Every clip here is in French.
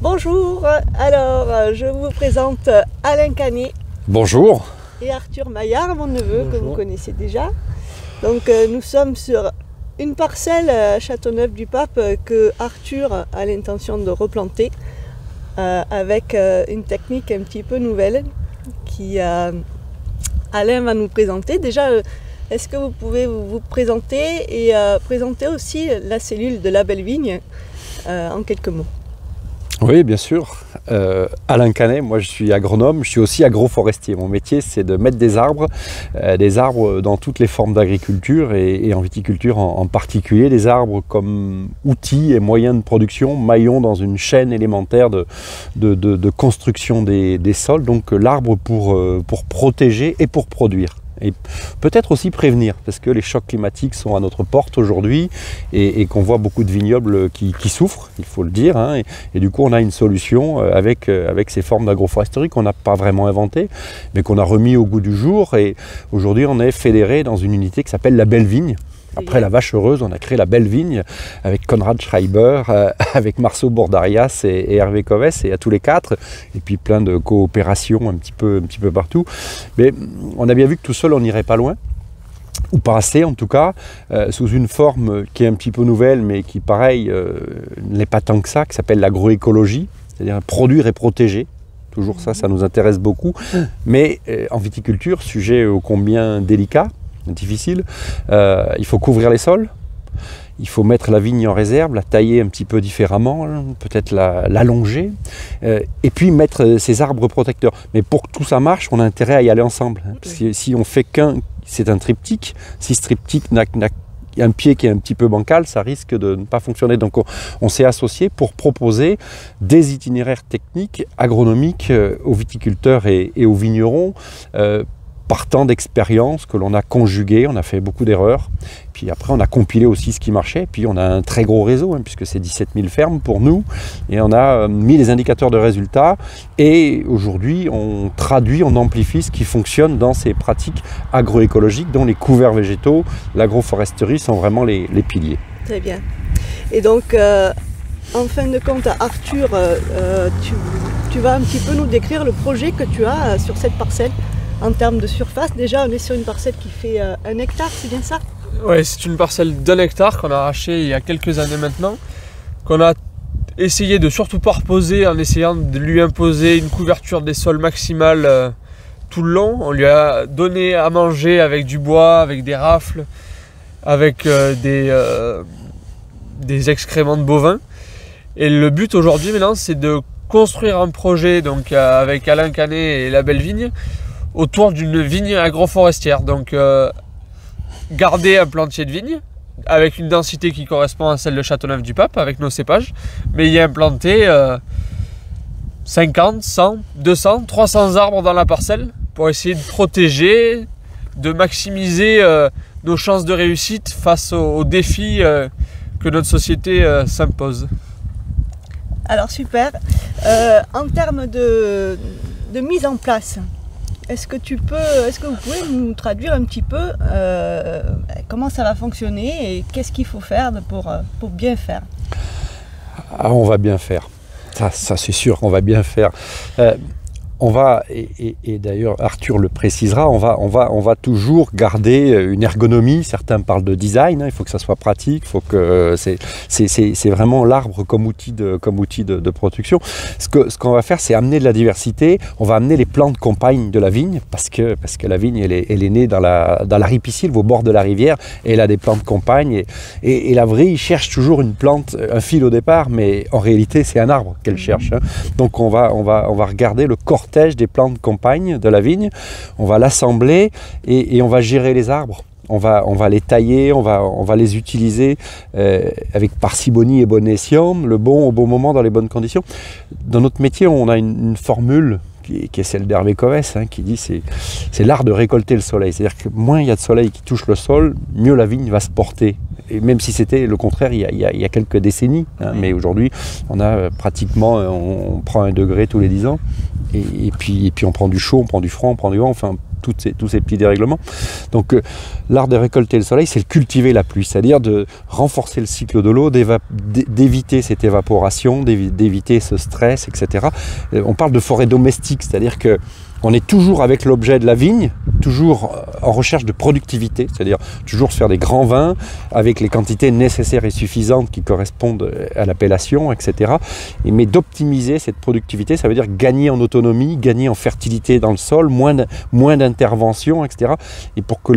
Bonjour, alors je vous présente Alain Canet. Bonjour. Et Arthur Maillard, mon neveu. Bonjour. Que vous connaissez déjà. Donc nous sommes sur une parcelle à Châteauneuf-du-Pape que Arthur a l'intention de replanter avec une technique un petit peu nouvelle qui Alain va nous présenter. Déjà, est-ce que vous pouvez vous présenter et présenter aussi la cellule de la Belle Vigne en quelques mots? Oui, bien sûr. Alain Canet, moi je suis agronome, je suis aussi agroforestier. Mon métier, c'est de mettre des arbres dans toutes les formes d'agriculture et en viticulture en particulier, des arbres comme outils et moyens de production, maillons dans une chaîne élémentaire de construction des sols. Donc l'arbre pour protéger et pour produire. Et peut-être aussi prévenir, parce que les chocs climatiques sont à notre porte aujourd'hui et qu'on voit beaucoup de vignobles qui souffrent, il faut le dire. Hein, et du coup, on a une solution avec ces formes d'agroforesterie qu'on n'a pas vraiment inventées, mais qu'on a remis au goût du jour. Et aujourd'hui, on est fédéré dans une unité qui s'appelle la Belle Vigne. Après la Vache Heureuse, on a créé la Belle Vigne avec Konrad Schreiber, avec Marceau Bordarias et Hervé Coves, et à tous les quatre, et puis plein de coopérations un petit peu partout. Mais on a bien vu que tout seul, on n'irait pas loin, ou pas assez en tout cas, sous une forme qui est un petit peu nouvelle, mais qui, pareil, n'est pas tant que ça, qui s'appelle l'agroécologie, c'est-à-dire produire et protéger. Toujours ça nous intéresse beaucoup. Mais en viticulture, sujet ô combien délicat, difficile, il faut couvrir les sols, il faut mettre la vigne en réserve, la tailler un petit peu différemment, peut-être l'allonger, et puis mettre ces arbres protecteurs. Mais pour que tout ça marche, on a intérêt à y aller ensemble. Hein, parce que si on fait c'est un triptyque, si ce triptyque n'a un pied qui est un petit peu bancal, ça risque de ne pas fonctionner. Donc on s'est associé pour proposer des itinéraires techniques, agronomiques aux viticulteurs et aux vignerons, partant d'expériences que l'on a conjuguées, on a fait beaucoup d'erreurs, puis après on a compilé aussi ce qui marchait, puis on a un très gros réseau, hein, puisque c'est 17 000 fermes pour nous, et on a mis les indicateurs de résultats, et aujourd'hui on traduit, on amplifie ce qui fonctionne dans ces pratiques agroécologiques, dont les couverts végétaux, l'agroforesterie sont vraiment les piliers. Très bien. Et donc, en fin de compte, Arthur, tu vas un petit peu nous décrire le projet que tu as sur cette parcelle. En termes de surface, déjà on est sur une parcelle qui fait 1 hectare, c'est bien ça? Oui, c'est une parcelle d'1 hectare qu'on a arrachée il y a quelques années maintenant, qu'on a essayé de surtout pas reposer en essayant de lui imposer une couverture des sols maximale tout le long. On lui a donné à manger avec du bois, avec des rafles, avec des excréments de bovins. Et le but aujourd'hui maintenant, c'est de construire un projet donc, avec Alain Canet et la Belle Vigne, autour d'une vigne agroforestière. Donc garder un plantier de vigne avec une densité qui correspond à celle de Châteauneuf-du-Pape avec nos cépages, mais il y a implanté 50, 100, 200, 300 arbres dans la parcelle pour essayer de protéger, de maximiser nos chances de réussite face aux défis que notre société s'impose. Alors super. En termes de mise en place, est-ce que vous pouvez nous traduire un petit peu comment ça va fonctionner et qu'est-ce qu'il faut faire pour bien faire? On va bien faire, ça c'est sûr, on va bien faire. On va, et d'ailleurs Arthur le précisera, on va toujours garder une ergonomie. Certains parlent de design, hein, il faut que ça soit pratique, il faut que c'est vraiment l'arbre comme outil de production. Ce qu'on va faire, c'est amener de la diversité. On va amener les plants de campagne de la vigne, parce que la vigne elle est née dans la ripisylve, au bord de la rivière, et elle a des plants de campagne. Et la vrille cherche toujours une plante, un fil au départ, mais en réalité c'est un arbre qu'elle cherche. Hein. Donc on va regarder le cortège des plants de campagne de la vigne, on va l'assembler et on va gérer les arbres. On va les tailler, on va les utiliser avec parcimonie et bon escient, au bon moment, dans les bonnes conditions. Dans notre métier, on a une formule qui est celle d'Hervé Coves, hein, qui dit c'est l'art de récolter le soleil. C'est-à-dire que moins il y a de soleil qui touche le sol, mieux la vigne va se porter. Et même si c'était le contraire il y a quelques décennies, hein, mais aujourd'hui on a pratiquement, on prend 1 degré tous les 10 ans, et puis on prend du chaud, on prend du froid, on prend du vent, enfin tous ces petits dérèglements. Donc l'art de récolter le soleil, c'est le cultiver la pluie, c'est-à-dire de renforcer le cycle de l'eau, d'éviter cette évaporation, d'éviter ce stress, etc. On parle de forêt domestique, c'est-à-dire que on est toujours avec l'objet de la vigne, toujours en recherche de productivité, c'est-à-dire toujours faire des grands vins avec les quantités nécessaires et suffisantes qui correspondent à l'appellation, etc. Mais d'optimiser cette productivité, ça veut dire gagner en autonomie, gagner en fertilité dans le sol, moins d'intervention, etc. Et pour que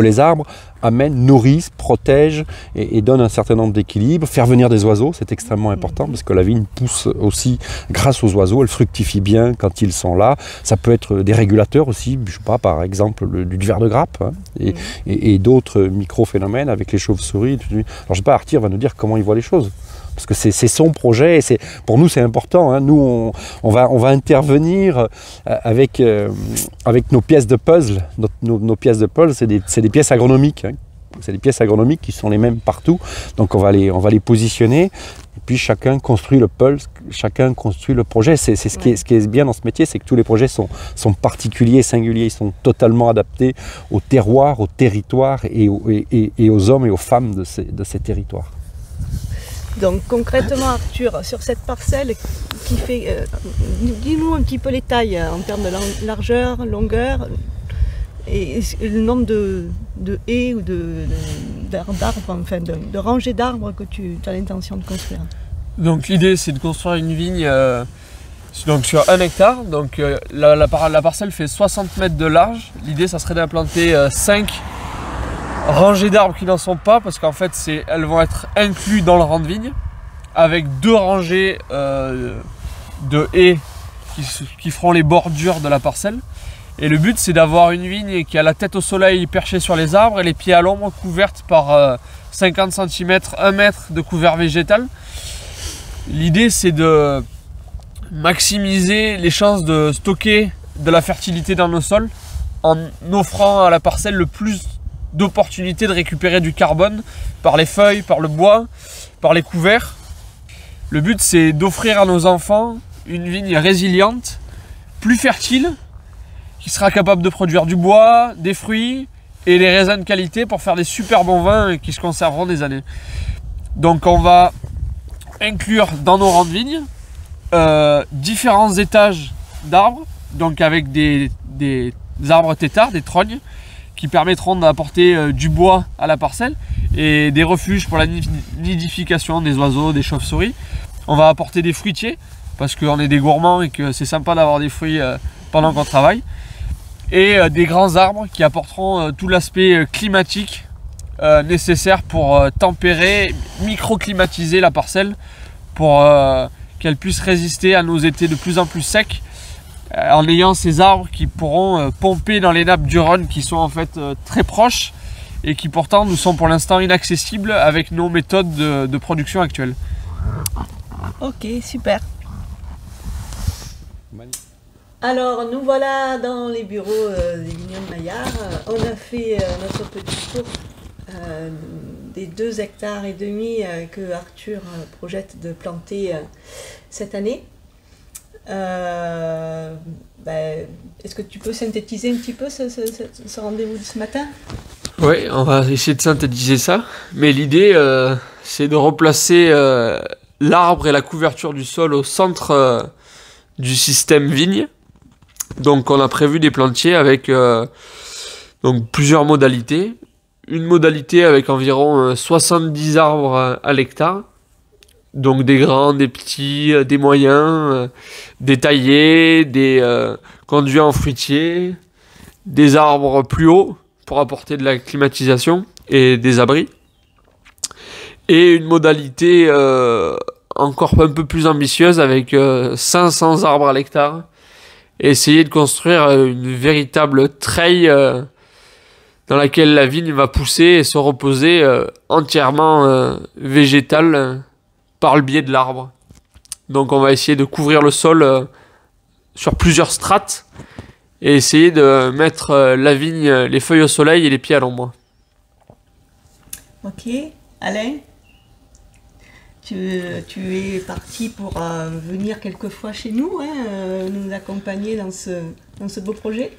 les arbres amènent, nourrissent, protègent et donnent un certain nombre d'équilibres. Faire venir des oiseaux, c'est extrêmement important parce que la vigne pousse aussi grâce aux oiseaux, elle fructifie bien quand ils sont là. Ça peut être des régulateurs aussi, je sais pas, par exemple du ver de grappe et d'autres micro-phénomènes avec les chauves-souris. Alors je sais pas, Arthur va nous dire comment il voit les choses. Parce que c'est son projet et pour nous c'est important. Hein. Nous on va intervenir avec nos pièces de puzzle. Nos pièces de puzzle, c'est des pièces agronomiques. Hein. C'est des pièces agronomiques qui sont les mêmes partout. Donc on va les positionner. Et puis chacun construit le puzzle, chacun construit le projet. C'est ce qui est bien dans ce métier, c'est que tous les projets sont particuliers, singuliers. Ils sont totalement adaptés au terroir, au territoire et aux hommes et aux femmes de ces territoires. Donc concrètement Arthur, sur cette parcelle qui fait, dis-nous un petit peu les tailles en termes de largeur, longueur et le nombre de haies ou d'arbres, enfin de rangées d'arbres que tu as l'intention de construire. Donc l'idée c'est de construire une vigne donc sur 1 hectare, donc la parcelle fait 60 mètres de large. L'idée ça serait d'implanter 5 rangées d'arbres qui n'en sont pas, parce qu'en fait elles vont être incluses dans le rang de vigne, avec 2 rangées de haies qui feront les bordures de la parcelle. Et le but c'est d'avoir une vigne qui a la tête au soleil perchée sur les arbres et les pieds à l'ombre, couverte par 50 cm, 1 mètre de couvert végétal. L'idée c'est de maximiser les chances de stocker de la fertilité dans nos sols en offrant à la parcelle le plus d'opportunités de récupérer du carbone par les feuilles, par le bois, par les couverts. Le but c'est d'offrir à nos enfants une vigne résiliente, plus fertile, qui sera capable de produire du bois, des fruits et des raisins de qualité pour faire des super bons vins qui se conserveront des années. Donc on va inclure dans nos rangs de vignes différents étages d'arbres, donc avec des arbres têtards, des trognes, qui permettront d'apporter du bois à la parcelle et des refuges pour la nidification des oiseaux, des chauves-souris. On va apporter des fruitiers parce qu'on est des gourmands et que c'est sympa d'avoir des fruits pendant qu'on travaille. Et des grands arbres qui apporteront tout l'aspect climatique nécessaire pour tempérer, microclimatiser la parcelle pour qu'elle puisse résister à nos étés de plus en plus secs, en ayant ces arbres qui pourront pomper dans les nappes du Rhône qui sont en fait très proches et qui pourtant nous sont pour l'instant inaccessibles avec nos méthodes de production actuelles. Ok, super. Alors nous voilà dans les bureaux des Vignobles Maillard. On a fait notre petit tour des 2,5 hectares que Arthur projette de planter cette année. Est-ce que tu peux synthétiser un petit peu ce rendez-vous de ce matin? Oui, on va essayer de synthétiser ça. Mais l'idée, c'est de replacer l'arbre et la couverture du sol au centre du système vigne. Donc on a prévu des plantiers avec donc plusieurs modalités. Une modalité avec environ 70 arbres à l'hectare. Donc des grands, des petits, des moyens, des taillés, des conduits en fruitier, des arbres plus hauts pour apporter de la climatisation et des abris. Et une modalité encore un peu plus ambitieuse avec 500 arbres à l'hectare. Et essayer de construire une véritable treille dans laquelle la vigne va pousser et se reposer entièrement végétale par le biais de l'arbre. Donc on va essayer de couvrir le sol sur plusieurs strates et essayer de mettre la vigne, les feuilles au soleil et les pieds à l'ombre. Ok, Alain, tu es parti pour venir quelquefois chez nous, hein, nous accompagner dans ce beau projet.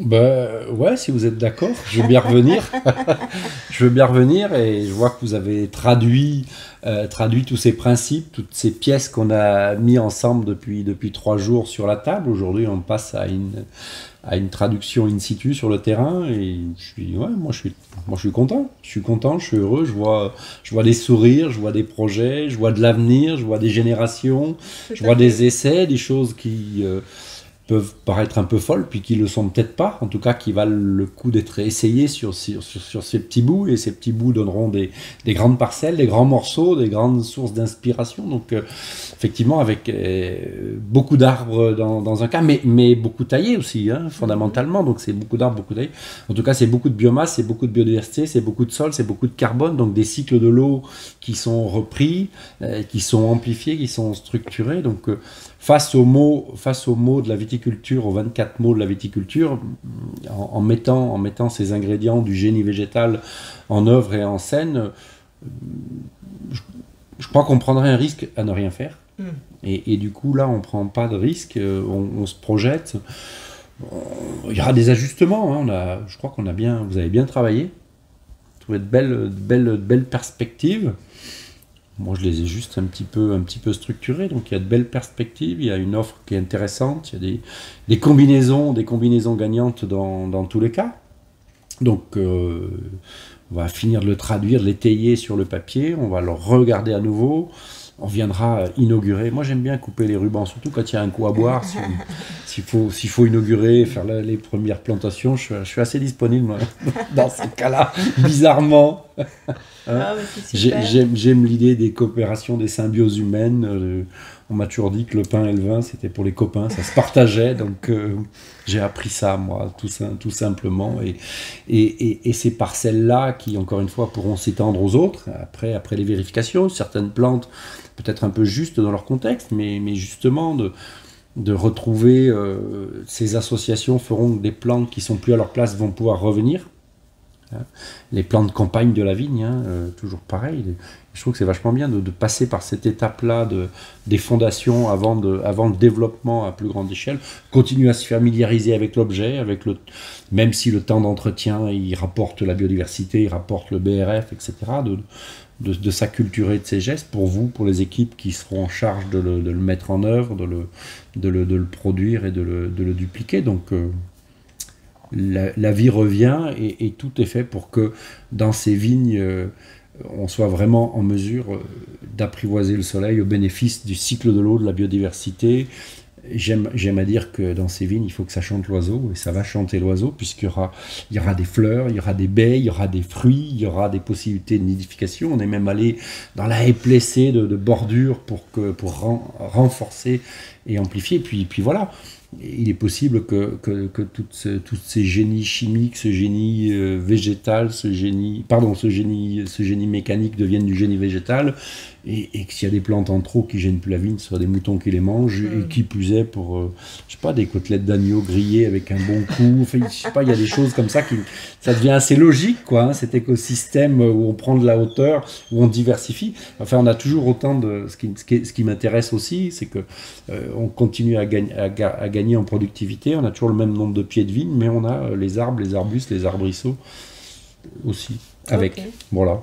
Ouais, si vous êtes d'accord, je veux bien revenir. Je veux bien revenir et je vois que vous avez traduit tous ces principes, toutes ces pièces qu'on a mis ensemble depuis 3 jours sur la table. Aujourd'hui, on passe à une traduction in situ sur le terrain et moi je suis content. Je suis content, je suis heureux. Je vois des sourires, je vois des projets, je vois de l'avenir, je vois des générations, je vois des essais, des choses qui peuvent paraître un peu folles, puis qui le sont peut-être pas, en tout cas qui valent le coup d'être essayés sur ces petits bouts, et ces petits bouts donneront des grandes parcelles, des grands morceaux, des grandes sources d'inspiration. Donc effectivement avec beaucoup d'arbres dans un cas, mais beaucoup taillés aussi, hein, fondamentalement, donc c'est beaucoup d'arbres, beaucoup taillés. En tout cas c'est beaucoup de biomasse, c'est beaucoup de biodiversité, c'est beaucoup de sol, c'est beaucoup de carbone, donc des cycles de l'eau qui sont repris, qui sont amplifiés, qui sont structurés. Donc face aux mots de la viticulture, aux 24 mots de la viticulture, en mettant ces ingrédients du génie végétal en œuvre et en scène, je crois qu'on prendrait un risque à ne rien faire. Et du coup, là, on ne prend pas de risque, on se projette. Il y aura des ajustements, hein, je crois vous avez bien travaillé, trouvé de belles perspectives. Moi, je les ai juste un petit peu structurés, donc il y a de belles perspectives, il y a une offre qui est intéressante, il y a des combinaisons gagnantes dans tous les cas. Donc, on va finir de le traduire, de l'étayer sur le papier, on va le regarder à nouveau, on viendra inaugurer. Moi, j'aime bien couper les rubans, surtout quand il y a un coup à boire. S'il faut inaugurer, faire les premières plantations, je suis assez disponible moi, dans ces cas-là, bizarrement. J'aime l'idée des coopérations, des symbioses humaines. On m'a toujours dit que le pain et le vin, c'était pour les copains, ça se partageait. Donc, j'ai appris ça, moi, tout simplement. Et ces parcelles-là, qui, encore une fois, pourront s'étendre aux autres, après les vérifications, certaines plantes, peut-être un peu justes dans leur contexte, mais justement, de retrouver ces associations feront que des plantes qui sont plus à leur place vont pouvoir revenir. Les plans de campagne de la vigne, toujours pareil. Je trouve que c'est vachement bien de passer par cette étape-là des fondations avant le développement à plus grande échelle, continuer à se familiariser avec l'objet, même si le temps d'entretien il rapporte la biodiversité, il rapporte le BRF, etc., de s'acculturer de ces gestes pour vous, pour les équipes qui seront en charge de le mettre en œuvre, de le produire et de le dupliquer. Donc la vie revient et tout est fait pour que dans ces vignes, on soit vraiment en mesure d'apprivoiser le soleil au bénéfice du cycle de l'eau, de la biodiversité. J'aime à dire que dans ces vignes, il faut que ça chante l'oiseau, et ça va chanter l'oiseau, puisqu'il y aura des fleurs, il y aura des baies, il y aura des fruits, il y aura des possibilités de nidification. On est même allé dans la haie plessée de bordure pour renforcer et amplifier. Puis voilà. Il est possible que tous ces génies chimiques, ce génie végétal, ce génie mécanique deviennent du génie végétal, et que s'il y a des plantes en trop qui gênent plus la vigne, ce soit des moutons qui les mangent, et qui plus est pour, je sais pas, des côtelettes d'agneau grillées avec un bon coup. Enfin, je sais pas, il y a des choses comme ça ça devient assez logique, quoi, cet écosystème où on prend de la hauteur, où on diversifie. Enfin, on a toujours autant de... Ce qui m'intéresse aussi, c'est que on continue à gagner en productivité, on a toujours le même nombre de pieds de vigne, mais on a les arbres, les arbustes, les arbrisseaux aussi. Voilà.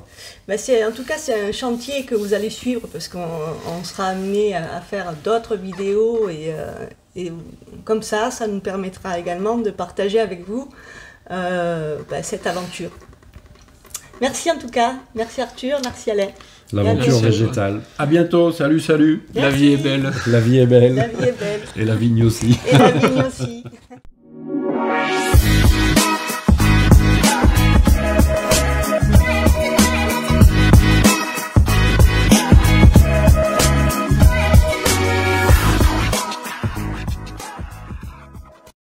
En tout cas, c'est un chantier que vous allez suivre, parce qu'on sera amené à faire d'autres vidéos, et comme ça nous permettra également de partager avec vous cette aventure. Merci en tout cas, merci Arthur, merci Alain. L'aventure végétale. À bientôt, salut. La vie est belle. La vie est belle. La vie est belle. Et la vigne aussi. Et la vigne aussi.